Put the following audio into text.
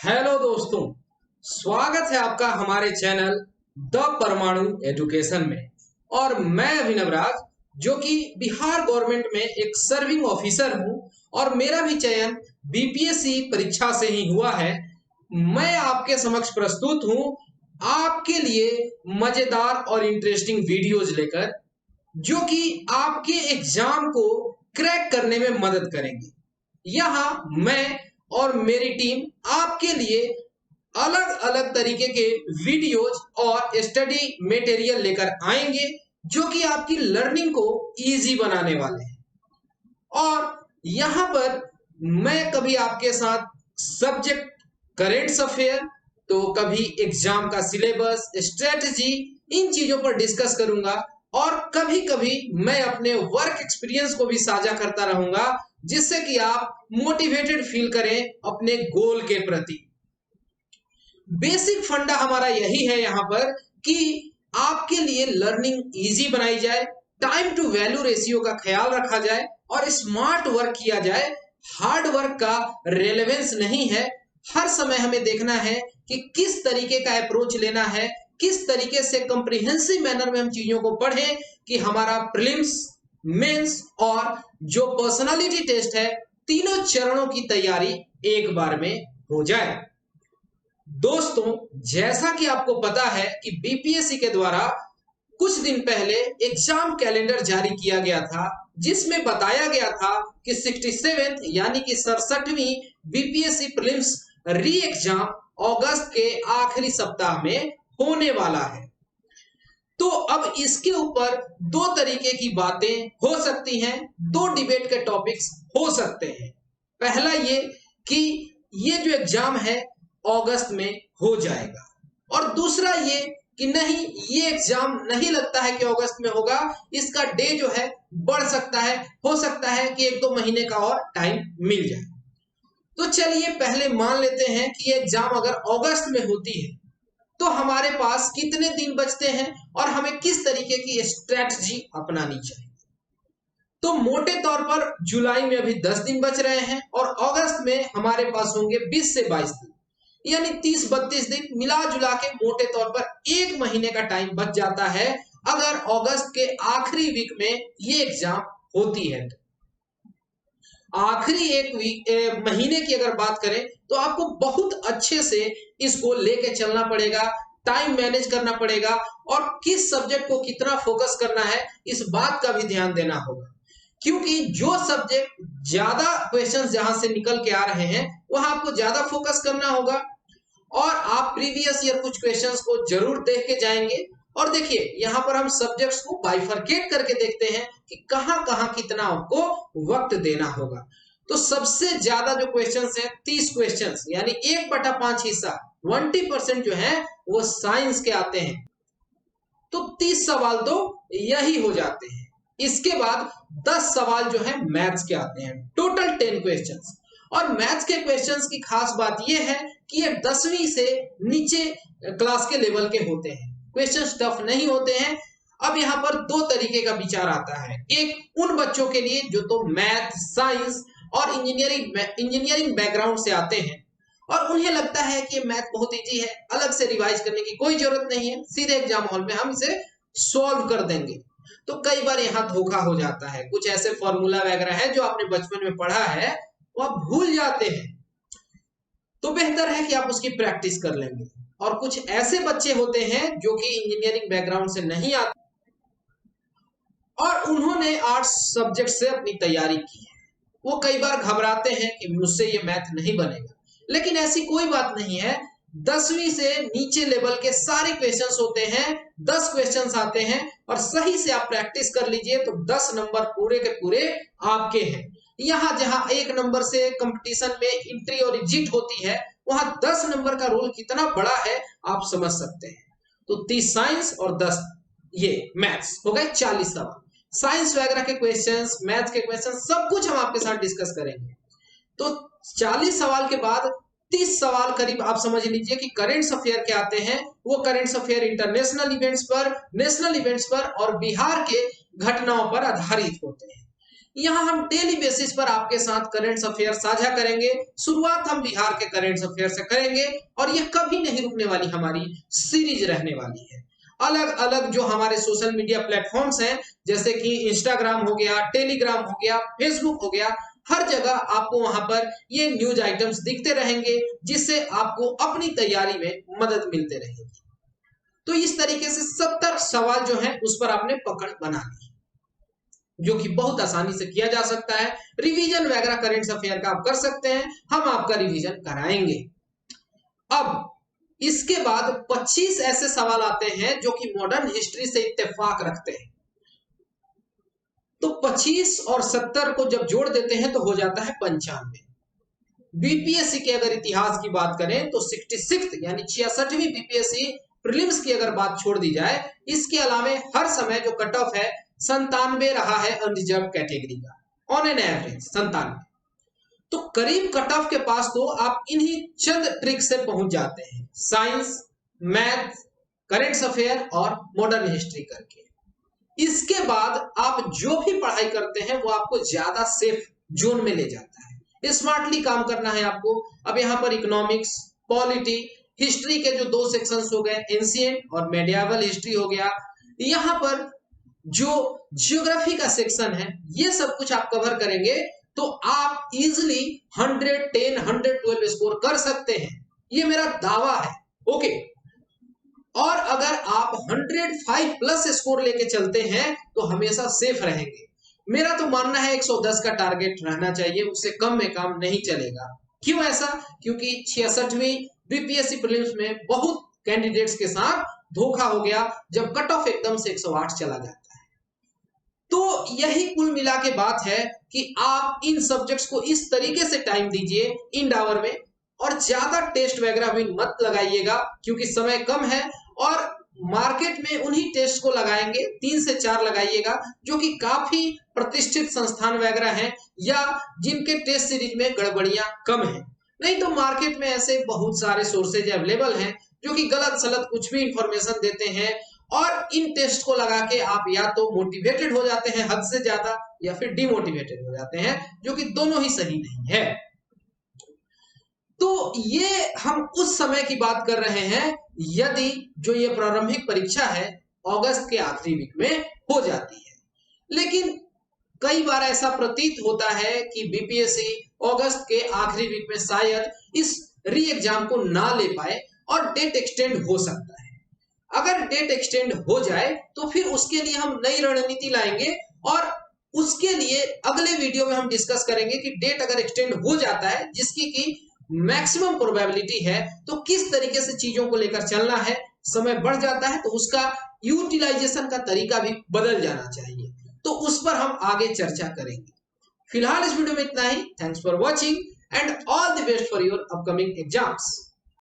Hello दोस्तों, स्वागत है आपका हमारे चैनल द परमाणु एजुकेशन में। और मैं अभिनव राज, जो कि बिहार गवर्नमेंट में एक सर्विंग ऑफिसर हूं और मेरा भी चयन बीपीएससी परीक्षा से ही हुआ है। मैं आपके समक्ष प्रस्तुत हूं आपके लिए मजेदार और इंटरेस्टिंग वीडियोज लेकर, जो कि आपके एग्जाम को क्रैक करने में मदद करेंगे। यहाँ मैं और मेरी टीम आपके लिए अलग अलग तरीके के वीडियोज और स्टडी मटेरियल लेकर आएंगे, जो कि आपकी लर्निंग को इजी बनाने वाले हैं। और यहाँ पर मैं कभी आपके साथ सब्जेक्ट करेंट अफेयर, तो कभी एग्जाम का सिलेबस, स्ट्रेटजी, इन चीजों पर डिस्कस करूंगा। और कभी कभी मैं अपने वर्क एक्सपीरियंस को भी साझा करता रहूंगा, जिससे कि आप मोटिवेटेड फील करें अपने गोल के प्रति। बेसिक फंडा हमारा यही है यहाँ पर कि आपके लिए लर्निंग इजी बनाई जाए, टाइम टू वैल्यू रेशियो का ख्याल रखा जाए और स्मार्ट वर्क किया जाए। हार्ड वर्क का रेलेवेंस नहीं है। हर समय हमें देखना है कि किस तरीके का अप्रोच लेना है, किस तरीके से कंप्रिहेंसिव मैनर में हम चीजों को पढ़ें कि हमारा प्रीलिम्स, मेंस और जो पर्सनालिटी टेस्ट है, तीनों चरणों की तैयारी एक बार में हो जाए। दोस्तों, जैसा कि आपको पता है कि बीपीएससी के द्वारा कुछ दिन पहले एग्जाम कैलेंडर जारी किया गया था, जिसमें बताया गया था कि 67 यानी कि 67वीं बीपीएससी प्रीलिम्स री एग्जाम अगस्त के आखिरी सप्ताह में होने वाला है। तो अब इसके ऊपर दो तरीके की बातें हो सकती हैं, दो डिबेट के टॉपिक्स हो सकते हैं। पहला ये कि ये जो एग्जाम है अगस्त में हो जाएगा, और दूसरा ये कि नहीं, ये एग्जाम नहीं लगता है कि अगस्त में होगा, इसका डे जो है बढ़ सकता है, हो सकता है कि 1-2 महीने का और टाइम मिल जाए। तो चलिए पहले मान लेते हैं कि ये एग्जाम अगर अगस्त में होती है तो हमारे पास कितने दिन बचते हैं और हमें किस तरीके की स्ट्रेटजी अपनानी चाहिए। तो मोटे तौर पर जुलाई में अभी 10 दिन बच रहे हैं और अगस्त में हमारे पास होंगे 20 से 22 दिन, यानी 30-32 दिन मिला जुला के मोटे तौर पर 1 महीने का टाइम बच जाता है अगर अगस्त के आखिरी वीक में ये एग्जाम होती है। आखिरी एक महीने की अगर बात करें तो आपको बहुत अच्छे से इसको लेके चलना पड़ेगा, टाइम मैनेज करना पड़ेगा और किस सब्जेक्ट को कितना फोकस करना है इस बात का भी ध्यान देना होगा, क्योंकि जो सब्जेक्ट ज्यादा क्वेश्चंस जहां से निकल के आ रहे हैं वहां आपको ज्यादा फोकस करना होगा। और आप प्रीवियस ईयर कुछ क्वेश्चंस को जरूर देख के जाएंगे। और देखिए यहाँ पर हम सब्जेक्ट्स को बाइफरकेट करके देखते हैं कि कहां कहां कितना आपको वक्त देना होगा। तो सबसे ज्यादा जो क्वेश्चंस हैं 30 क्वेश्चंस, यानी 1/5 हिस्सा 20% जो है वो साइंस के आते हैं। तो 30 सवाल तो यही हो जाते हैं। इसके बाद 10 सवाल जो है मैथ्स के आते हैं, टोटल 10 क्वेश्चंस। और मैथ्स के क्वेश्चंस की खास बात यह है कि ये 10वीं से नीचे क्लास के लेवल के होते हैं, क्वेश्चंस टफ नहीं होते हैं। अब यहाँ पर दो तरीके का विचार आता है। एक उन बच्चों के लिए जो तो मैथ, साइंस और इंजीनियरिंग बैकग्राउंड से आते हैं और उन्हें लगता है कि मैथ बहुत इजी है, अलग से रिवाइज करने की कोई जरूरत नहीं है, सीधे एग्जाम हॉल में हम इसे सॉल्व कर देंगे। तो कई बार यहाँ धोखा हो जाता है, कुछ ऐसे फॉर्मूला वगैरह है जो आपने बचपन में पढ़ा है वो आप भूल जाते हैं। तो बेहतर है कि आप उसकी प्रैक्टिस कर लेंगे। और कुछ ऐसे बच्चे होते हैं जो कि इंजीनियरिंग बैकग्राउंड से नहीं आते और उन्होंने आर्ट्स सब्जेक्ट से अपनी तैयारी की है, वो कई बार घबराते हैं कि मुझसे ये मैथ नहीं बनेगा, लेकिन ऐसी कोई बात नहीं है। 10वीं से नीचे लेवल के सारे क्वेश्चंस होते हैं, 10 क्वेश्चंस आते हैं और सही से आप प्रैक्टिस कर लीजिए तो 10 नंबर पूरे के पूरे आपके हैं। यहाँ जहां 1 नंबर से कंपटीशन में एंट्री और एग्जिट होती है, वहां 10 नंबर का रोल कितना बड़ा है आप समझ सकते हैं। तो 30 साइंस और 10 ये मैथ्स हो गए, 40 सवाल। साइंस वगैरह के क्वेश्चंस, मैथ्स के क्वेश्चंस सब कुछ हम आपके साथ डिस्कस करेंगे। तो 40 सवाल के बाद 30 सवाल करीब आप समझ लीजिए कि करेंट अफेयर के आते हैं। वो करेंट अफेयर इंटरनेशनल इवेंट्स पर, नेशनल इवेंट्स पर और बिहार के घटनाओं पर आधारित होते हैं। यहाँ हम डेली बेसिस पर आपके साथ करंट अफेयर साझा करेंगे। शुरुआत हम बिहार के करंट अफेयर से करेंगे और यह कभी नहीं रुकने वाली हमारी सीरीज रहने वाली है। अलग अलग जो हमारे सोशल मीडिया प्लेटफॉर्म्स हैं, जैसे कि इंस्टाग्राम हो गया, टेलीग्राम हो गया, फेसबुक हो गया, हर जगह आपको वहां पर ये न्यूज आइटम्स दिखते रहेंगे, जिससे आपको अपनी तैयारी में मदद मिलते रहेगी। तो इस तरीके से 70 सवाल जो है उस पर आपने पकड़ बना ली, जो कि बहुत आसानी से किया जा सकता है। रिवीजन वगैरह करंट अफेयर का आप कर सकते हैं, हम आपका रिवीजन कराएंगे। अब इसके बाद 25 ऐसे सवाल आते हैं जो कि मॉडर्न हिस्ट्री से इत्तेफाक रखते हैं। तो 25 और 70 को जब जोड़ देते हैं तो हो जाता है 95। बीपीएससी के अगर इतिहास की बात करें तो 66 यानी 66वीं बीपीएससी प्रीलिम्स की अगर बात छोड़ दी जाए, इसके अलावा हर समय जो कट ऑफ है 97 रहा है अनरिजर्व कैटेगरी का, ऑन एन एवरेज 97। तो करीब कट ऑफ के पास तो आप इन्हीं चंद ट्रिक से पहुंच जाते हैं, साइंस, मैथ, करंट अफेयर और मॉडर्न हिस्ट्री करके। इसके बाद आप जो भी पढ़ाई करते हैं वो आपको ज्यादा सेफ जोन में ले जाता है। स्मार्टली काम करना है आपको। अब यहाँ पर इकोनॉमिक्स, पॉलिटी, हिस्ट्री के जो 2 सेक्शंस हो गए, एंशिएंट और मेडिएवल हिस्ट्री हो गया, यहाँ पर जो ज्योग्राफी का सेक्शन है, ये सब कुछ आप कवर करेंगे तो आप इजिली 110, 112 स्कोर कर सकते हैं, ये मेरा दावा है। ओके, और अगर आप 105 प्लस स्कोर लेके चलते हैं तो हमेशा सेफ रहेंगे। मेरा तो मानना है 110 का टारगेट रहना चाहिए, उससे कम में काम नहीं चलेगा। क्यों ऐसा? क्योंकि 66वीं बीपीएससी प्रीलिम्स में बहुत कैंडिडेट्स के साथ धोखा हो गया जब कट ऑफ एकदम से 108 चला जाता है। तो यही कुल मिला के बात है कि आप इन सब्जेक्ट्स को इस तरीके से टाइम दीजिए इंड आवर में, और ज्यादा टेस्ट वगैरह भी मत लगाइएगा क्योंकि समय कम है, और मार्केट में उन्हीं टेस्ट को लगाएंगे, 3 से 4 लगाइएगा जो कि काफी प्रतिष्ठित संस्थान वगैरह हैं या जिनके टेस्ट सीरीज में गड़बड़ियां कम हैं। नहीं तो मार्केट में ऐसे बहुत सारे सोर्सेज अवेलेबल हैं जो कि गलत सलत कुछ भी इंफॉर्मेशन देते हैं, और इन टेस्ट को लगा के आप या तो मोटिवेटेड हो जाते हैं हद से ज्यादा या फिर डिमोटिवेटेड हो जाते हैं, जो कि दोनों ही सही नहीं है। तो ये हम उस समय की बात कर रहे हैं यदि जो ये प्रारंभिक परीक्षा है अगस्त के आखिरी वीक में हो जाती है। लेकिन कई बार ऐसा प्रतीत होता है कि बीपीएससी अगस्त के आखिरी वीक में शायद इस री एग्जाम को ना ले पाए और डेट एक्सटेंड हो सकता है। अगर डेट एक्सटेंड हो जाए तो फिर उसके लिए हम नई रणनीति लाएंगे, और उसके लिए अगले वीडियो में हम डिस्कस करेंगे कि डेट अगर एक्सटेंड हो जाता है जिसकी की मैक्सिमम प्रोबेबिलिटी है, तो किस तरीके से चीजों को लेकर चलना है। समय बढ़ जाता है तो उसका यूटिलाइजेशन का तरीका भी बदल जाना चाहिए, तो उस पर हम आगे चर्चा करेंगे। फिलहाल इस वीडियो में इतना ही। Thanks for watching and all the best for your upcoming exams.